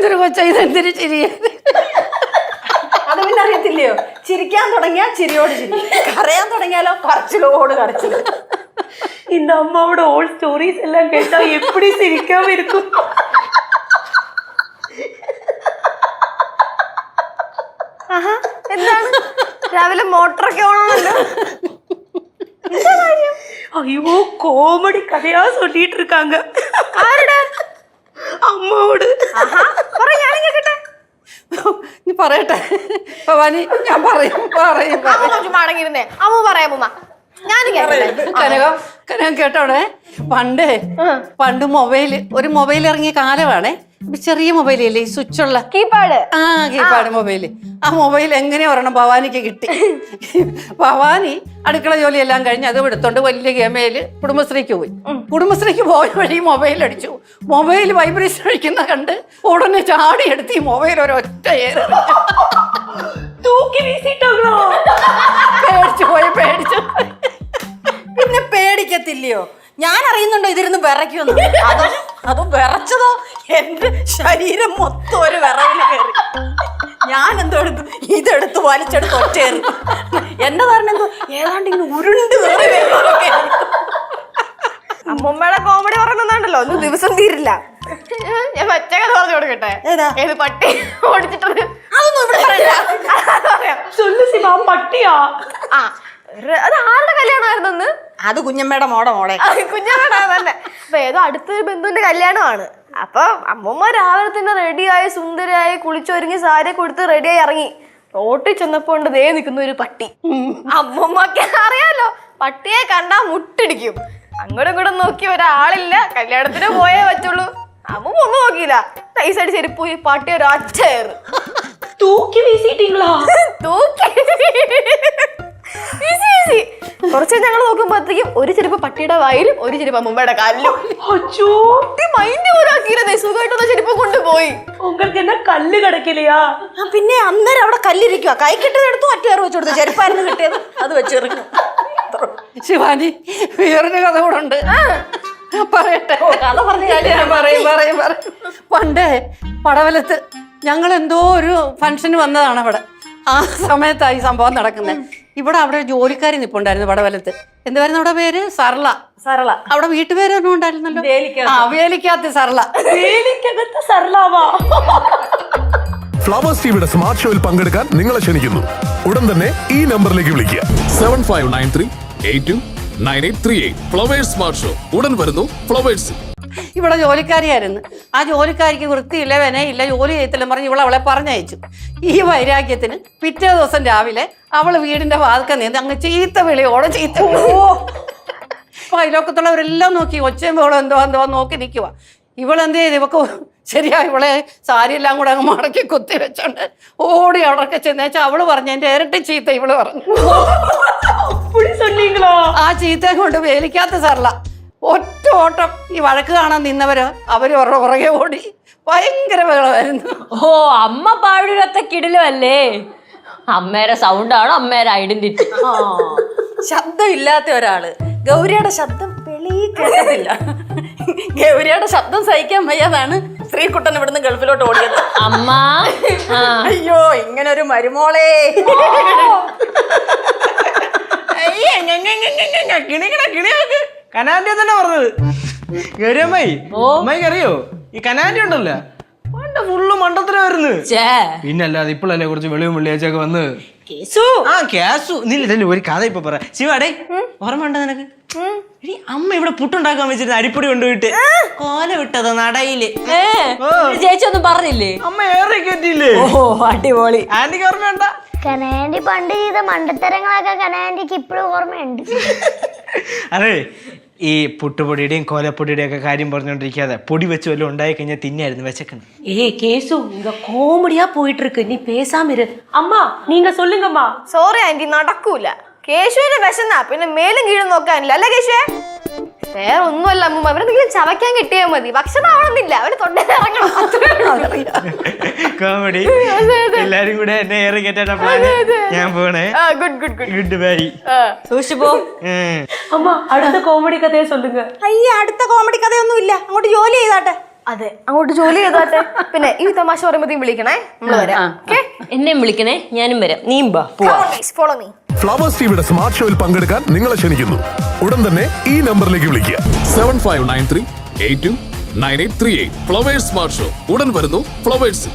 ഇതെന്തൊരു കൊച്ച, ഇതെന്തൊരു ചിരിയ. അത് പിന്നെ അറിയത്തില്ലയോ, ചിരിക്കാൻ തുടങ്ങിയാ ചിരിയോട് ചിരി, കരയാൻ തുടങ്ങിയാലോ കരച്ചിലോട് കരച്ചില്. இந்த அம்மாவோட ஓல்ட் ஸ்டோரிஸ் எல்லாம் கேட்டா எப்படி சிரிக்காம இருக்கும். എന്താണ് രാവിലെ മോട്ടറൊക്കെ ഓണല്ലോ? ஐயோ காமெடி கதையா சொல்லிட்டு இருக்காங்க. ആരുടെ? അമ്മോട്. ഞാനും കേട്ടെ. നീ പറയട്ടെ ഭവാനി, ഞാൻ പറയും. അടങ്ങിയിരുന്നേ, അമ്മ പറയാമ്മ, ഞാനും കനകം കേട്ടോടെ. പണ്ട് ഒരു മൊബൈൽ ഇറങ്ങിയ കാലമാണേ. ചെറിയ മൊബൈലല്ലേ, ഈ സ്വിച്ചുള്ള കീപാഡ്. Keypad mobile. ആ മൊബൈൽ എങ്ങനെ ഒരെണ്ണം ഭവാനിക്ക് കിട്ടി. ഭവാനി അടുക്കള ജോലിയെല്ലാം കഴിഞ്ഞ് അത് എടുത്തോണ്ട് വലിയ ഗമയില് കുടുംബശ്രീക്ക് പോയി. കുടുംബശ്രീക്ക് പോയ വഴി മൊബൈൽ അടിച്ചു. മൊബൈൽ വൈബ്രേഷൻ അടിക്കുന്ന കണ്ട് ഉടനെ ചാടി എടുത്ത് ഈ മൊബൈൽ ഒരൊറ്റ തൂക്കി വീശിട്ടോ. പേടിച്ചു. പിന്നെ പേടിക്കത്തില്ലയോ? ഞാൻ അറിയുന്നുണ്ടോ ഇതിരുന്ന് വിറയ്ക്കുന്നു? അതും വിറച്ചതോ എന്റെ ശരീരം മൊത്തം ഒരു വിറവില് കയറി. ഞാൻ എന്തോ എടുത്തു, ഇതെടുത്ത് വലിച്ചെടുത്ത് ഒറ്റയേറി. എന്റെ കാരണം എന്തോ ഏതാണ്ട് ഇങ്ങനെ ഉരുണ്ട് കയറി. അമ്മൂമ്മയുടെ കോമഡി പറയുന്നുണ്ടല്ലോ, ഒന്നും ദിവസം തീരില്ല. ഞാൻ മറ്റേ കഥ പറഞ്ഞു കൊടുക്കട്ടെ. ഏത് പട്ടി ഓടിച്ചിട്ടത്? അതൊന്നും ഇവിടെ പറയാം. പട്ടിയാ? അത് ആരുടെ കല്യാണമായിരുന്നു? അത് കുഞ്ഞമ്മയുടെ മോടെ കുഞ്ഞമ്മയുടെ തന്നെ. അപ്പൊ ഏതോ അടുത്തൊരു ബന്ധുവിന്റെ കല്യാണമാണ്. അപ്പൊ അമ്മൂമ്മ രാവിലെ തന്നെ റെഡിയായി സുന്ദരിയായി കുളിച്ചൊരുങ്ങി സാരി കൊടുത്ത് റെഡിയായി ഇറങ്ങി. റോട്ടിൽ ചെന്നപ്പോ ഉണ്ട് ദേ നിൽക്കുന്ന ഒരു പട്ടി. അമ്മൂമ്മക്ക് അറിയാലോ, പട്ടിയെ കണ്ടാ മുട്ടിടിക്കും. അങ്ങോട്ടും ഇങ്ങോട്ടും നോക്കി ഒരാളില്ല, കല്യാണത്തിന് പോയേ പറ്റുള്ളൂ. അമ്മൂമ്മ ഒന്നും നോക്കിയില്ല, നൈസായിട്ട് ചെരുപ്പ് പോയി പട്ടി ഒരു അച്ചേറ് തൂക്കി വീശിട്ടീங்களா? കുറച്ച് ഞങ്ങൾ നോക്കുമ്പോഴത്തേക്കും ഒരു ചെരുപ്പ് പട്ടിയുടെ വായിലും ഒരു ചെരുപ്പ് അമ്മൂമ്മയുടെ കാലിലും. മൈൻഡ് പോലാക്കിയിരുന്നേ, സുഖമായിട്ടൊന്ന് ചെരുപ്പ് കൊണ്ടുപോയി. കല്ല് കിടക്കില്ലയാ? പിന്നെ അന്നേരം അവിടെ കല്ലിരിക്കുക. കൈ കിട്ടിയതെടുത്തു ഒറ്റയേറ് വെച്ചു കൊടുത്തു. ചെരുപ്പായിരുന്നു കിട്ടിയത്, അത് വെച്ചെറിഞ്ഞു. ശിവാനി, വേറൊരു കഥ കൂടെ ഉണ്ട്, പറയട്ടെ. കഥ പറഞ്ഞു പറയും. പണ്ട് പടവലത്ത് ഞങ്ങൾ എന്തോ ഒരു ഫംഗ്ഷന് വന്നതാണ് അവിടെ. ആ സമയത്തായി സംഭവം നടക്കുന്നത്. അവിടെ ജോലിക്കാരി നിപ്പുണ്ടായിരുന്നു പടവലത്ത്. എന്തായിരുന്നു അവിടെ പേര്? സർള. അവിടെ വീട്ടുപേര് ഒന്നും ഉണ്ടായിരുന്നല്ലോ, വേലിക്കകത്ത് സർള. ഫ്ലവേഴ്സ് ടിവിയുടെ സ്മാർട്ട് ഷോയിൽ പങ്കെടുക്കാൻ നിങ്ങളെ ക്ഷണിക്കുന്നു. ഉടൻ തന്നെ ഈ നമ്പറിലേക്ക് വിളിക്കുക. 7593829838. ഫ്ലവേഴ്സ് സ്മാർട്ട് ഷോ ഉടൻ വരുന്നു ഫ്ലവേഴ്സ്. ഇവിടെ ജോലിക്കാരിയായിരുന്നു. ആ ജോലിക്കാരിക്ക് വൃത്തിയില്ല, വിനയില്ല, ജോലി ചെയ്യത്തില്ല പറഞ്ഞ് അവളെ പറഞ്ഞയച്ചു. ഈ വൈരാഗ്യത്തിന് പിറ്റേ ദിവസം രാവിലെ അവള് വീടിന്റെ വാതിൽക്കൽ നിന്ന് അങ്ങ് ചീത്ത വിളിയോടെ അയലോക്കത്തുള്ളവരെല്ലാം നോക്കി, ഒച്ചയും ബഹളം എന്തോ നോക്കി നിൽക്കുക. ഇവളെന്ത് ചെയ്ത്, ഇവക്ക് ശരിയാ ഇവളെ സാരി എല്ലാം കൂടെ അങ്ങ് മടക്കി കുത്തി വെച്ചോണ്ട് ഓടി അവിടൊക്കെ ചെന്നേച്ചാൽ അവള് പറഞ്ഞു എന്റെ ഇരട്ടി ചീത്ത ഇവള് പറഞ്ഞു. ആ ചീത്തയും കൊണ്ട് വേലിക്കാത്ത സർള ഒറ്റ ഓട്ടം. ഈ വഴക്ക് കാണാൻ നിന്നവര് അവര് പുറകെ ഓടി. ഭയങ്കര ബഹളമായിരുന്നു. ഓ, അമ്മ പാടുകത്ത കിടിലല്ലേ? അമ്മേരെ സൗണ്ടാണ് അമ്മേരെ ഐഡന്റിറ്റി. ശബ്ദം ഇല്ലാത്ത ഒരാള്. ഗൗരിയുടെ ശബ്ദം വെളിയിൽ കേട്ടില്ല. ഗൗരിയുടെ ശബ്ദം സഹിക്കാൻ വയ്യാതാണ് ശ്രീകുട്ടൻ ഇവിടുന്ന് ഗൾഫിലോട്ട് ഓടിയത്. അമ്മ, അയ്യോ ഇങ്ങനെ ഒരു മരുമോളെ. കനാൻഡി തന്നെ പറഞ്ഞത്. ഗൗരിയമ്മായി, അമ്മായിക്ക് അറിയോ ഈ കനാൻഡി ഉണ്ടല്ലോ, ഫുള്ള് മണ്ടത്തിലായിരുന്നു. പിന്നല്ലാതെ ഇപ്പോഴല്ലേ കുറച്ച് വെളിവും വെള്ളിയാഴ്ചയൊക്കെ വന്ന് കേസു. നീ ഒരു കഥ ഇപ്പൊ പറ. ശിവാടേ, ഓർമ്മ ഉണ്ടോ നിനക്ക്? അമ്മ ഇവിടെ പുട്ടുണ്ടാക്കാൻ വെച്ചിരുന്ന അരിപ്പൊടി കൊണ്ടുപോയിട്ട് കോല വിട്ടത് നടയില്. ചേച്ചി ഒന്നും പറഞ്ഞില്ലേ? അമ്മ ഏറെ കയറ്റിയില്ലേ? ഓ, അടിപൊളി. ആന്റിക്ക് ഓർമ്മയുണ്ട? കനാൻഡി പണ്ട് ചെയ്ത മണ്ടത്തരങ്ങളൊക്കെ കനാൻഡിക്ക് ഇപ്പോഴും ഓർമ്മയുണ്ട്. അതെ, ഈ പുട്ടുപൊടിയുടെയും കോലപ്പൊടിയുടെയും ഒക്കെ കാര്യം പറഞ്ഞോണ്ടിരിക്കാതെ പൊടി വെച്ച് വല്ലതും ഉണ്ടായി കഴിഞ്ഞാൽ തിന്നായിരുന്നു വിശക്കുന്നത്. கேசு இங்க காமெடியா போயிட்டு இருக்கு, நீ பேசாம இரு. அம்மா நீங்க சொல்லுங்கம்மா. സോറി ആന്റി, നടക്കൂല. കേശുവിന് വിശന്നാ പിന്നെ മേലും കീഴും നോക്കാനില്ല അല്ലേ കേശുവേ? വേറെ ഒന്നുമല്ല അമ്മൂമ്മ, അവരെന്തെങ്കിലും ചവയ്ക്കാൻ കിട്ടിയാൽ മതി. ഭക്ഷണം ആവണമെന്നില്ല, അവര് തൊണ്ടയിലിറങ്ങണം. കോമഡി. എല്ലാരും കൂടെ എന്നെ ഏറെ കേട്ടാ ഞാൻ പോണേ. Good bye. സൂക്ഷിപ്പോ. അമ്മ അടുത്ത കോമഡി കഥയെ சொல்லுங்க. അയ്യ, അടുത്ത കോമഡി കഥയൊന്നും ഇല്ല, അങ്ങോട്ട് ജോലി ചെയ്താട്ടെ. അതെ അങ്ങോട്ട് ജോലി ചെയ്തോട്ടെ. പിന്നെ ഈ തമാശ പറയുമ്പോഴത്തേക്കും വിളിക്കണേ, നമ്മള് വരാം. എന്നെ വിളിക്കണേ, ഞാനും വരാം. നീയും ബാ, പോവാ. Follow me. ഫ്ലവേഴ്സ് ടിവിയുടെ സ്മാർട്ട് ഷോയിൽ പങ്കെടുക്കാൻ നിങ്ങളെ ക്ഷണിക്കുന്നു. ഉടൻ തന്നെ ഈ നമ്പറിലേക്ക് വിളിക്കുക. 7593829838. ഫ്ലവേഴ്സ് സ്മാർട്ട് ഷോ ഉടൻ വരുന്നു ഫ്ലവേഴ്സ്.